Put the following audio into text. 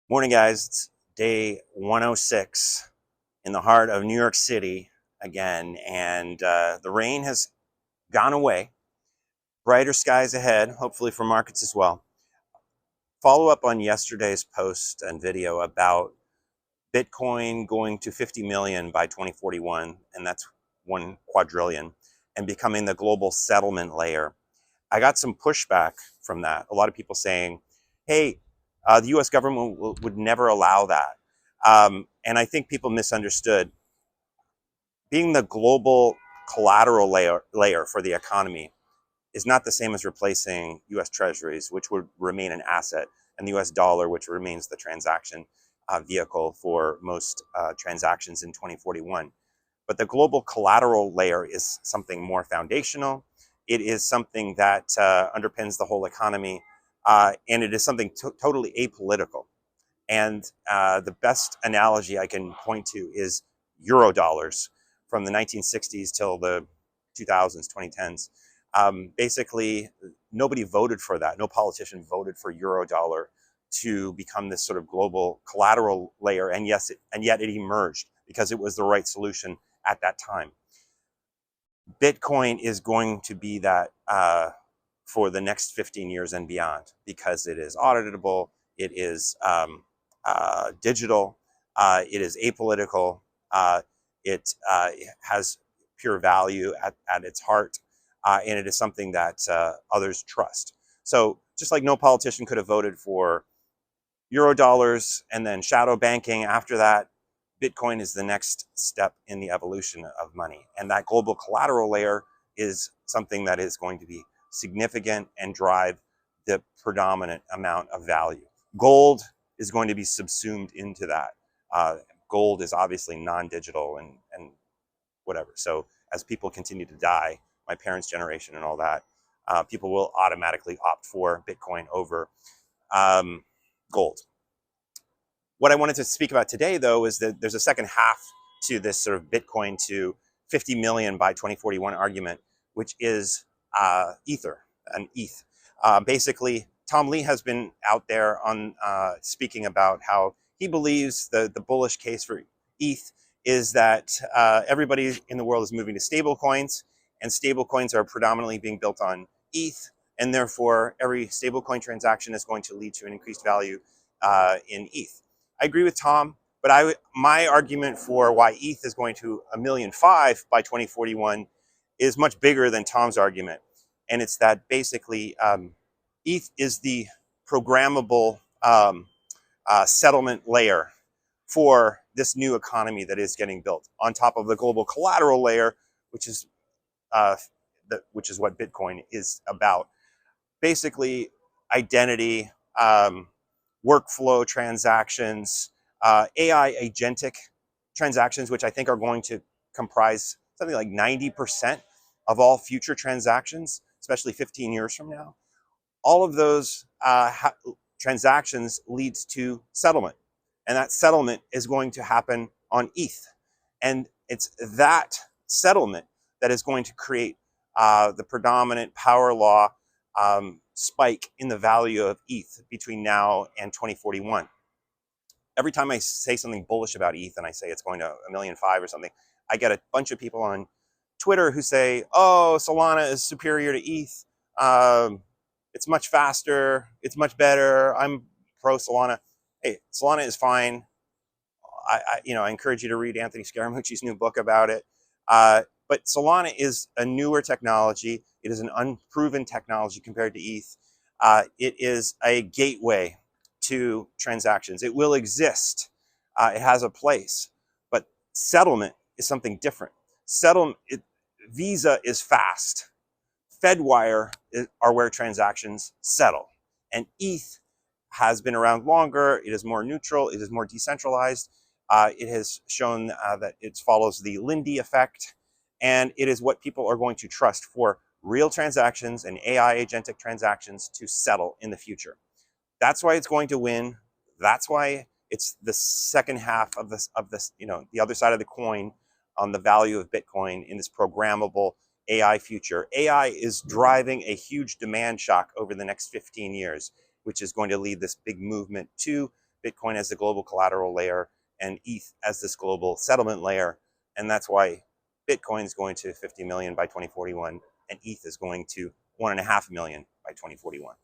Morning, guys. It's day 106 in the heart of New York City again, and the rain has gone away. Brighter skies ahead, hopefully for markets as well. Follow up on yesterday's post and video about Bitcoin going to 50 million by 2041, and that's 1 quadrillion, and becoming the global settlement layer. I got some pushback from that. A lot of people saying, hey, the US government would never allow that. And I think people misunderstood. Being the global collateral layer for the economy is not the same as replacing US treasuries, which would remain an asset, and the US dollar, which remains the transaction vehicle for most transactions in 2041. But the global collateral layer is something more foundational. It is something that underpins the whole economy, and it is something totally apolitical. And the best analogy I can point to is eurodollars from the 1960s till the 2000s, 2010s. Basically, nobody voted for that. No politician voted for eurodollar to become this sort of global collateral layer, and yet it emerged because it was the right solution at that time. Bitcoin is going to be that for the next 15 years and beyond because it is auditable, it is digital, it is apolitical, it has pure value at its heart, and it is something that others trust. So just like no politician could have voted for eurodollars and then shadow banking after that, Bitcoin is the next step in the evolution of money. And that global collateral layer is something that is going to be significant and drive the predominant amount of value. Gold is going to be subsumed into that. Gold is obviously non-digital and whatever. So as people continue to die, my parents' generation and all that, people will automatically opt for Bitcoin over gold. What I wanted to speak about today, though, is that there's a second half to this sort of Bitcoin to 50 million by 2041 argument, which is Ether, an ETH. Basically, Tom Lee has been out there on speaking about how he believes the bullish case for ETH is that everybody in the world is moving to stable coins, and stable coins are predominantly being built on ETH, and therefore every stablecoin transaction is going to lead to an increased value in ETH. I agree with Tom, but my argument for why ETH is going to 1.5 million by 2041 is much bigger than Tom's argument. And it's that basically ETH is the programmable settlement layer for this new economy that is getting built on top of the global collateral layer, which is what Bitcoin is about. Basically, identity, workflow transactions, AI agentic transactions, which I think are going to comprise something like 90% of all future transactions, especially 15 years from now. All of those transactions leads to settlement, and that settlement is going to happen on ETH. And it's that settlement that is going to create the predominant power law spike in the value of ETH between now and 2041. Every time I say something bullish about ETH and I say it's going to 1.5 million or something, I get a bunch of people on Twitter who say, oh, Solana is superior to ETH. It's much faster. It's much better. I'm pro Solana. Hey, Solana is fine. I encourage you to read Anthony Scaramucci's new book about it. But Solana is a newer technology. It is an unproven technology compared to ETH. It is a gateway to transactions. It will exist. It has a place. But settlement is something different. Visa is fast. Fedwire are where transactions settle. And ETH has been around longer. It is more neutral. It is more decentralized. It has shown that it follows the Lindy effect. And it is what people are going to trust for real transactions and AI agentic transactions to settle in the future. That's why it's going to win. That's why it's the second half of this, the other side of the coin on the value of Bitcoin in this programmable AI future. AI is driving a huge demand shock over the next 15 years, which is going to lead this big movement to Bitcoin as the global collateral layer, and ETH as this global settlement layer. And that's why Bitcoin is going to 50 million by 2041, and ETH is going to 1.5 million by 2041.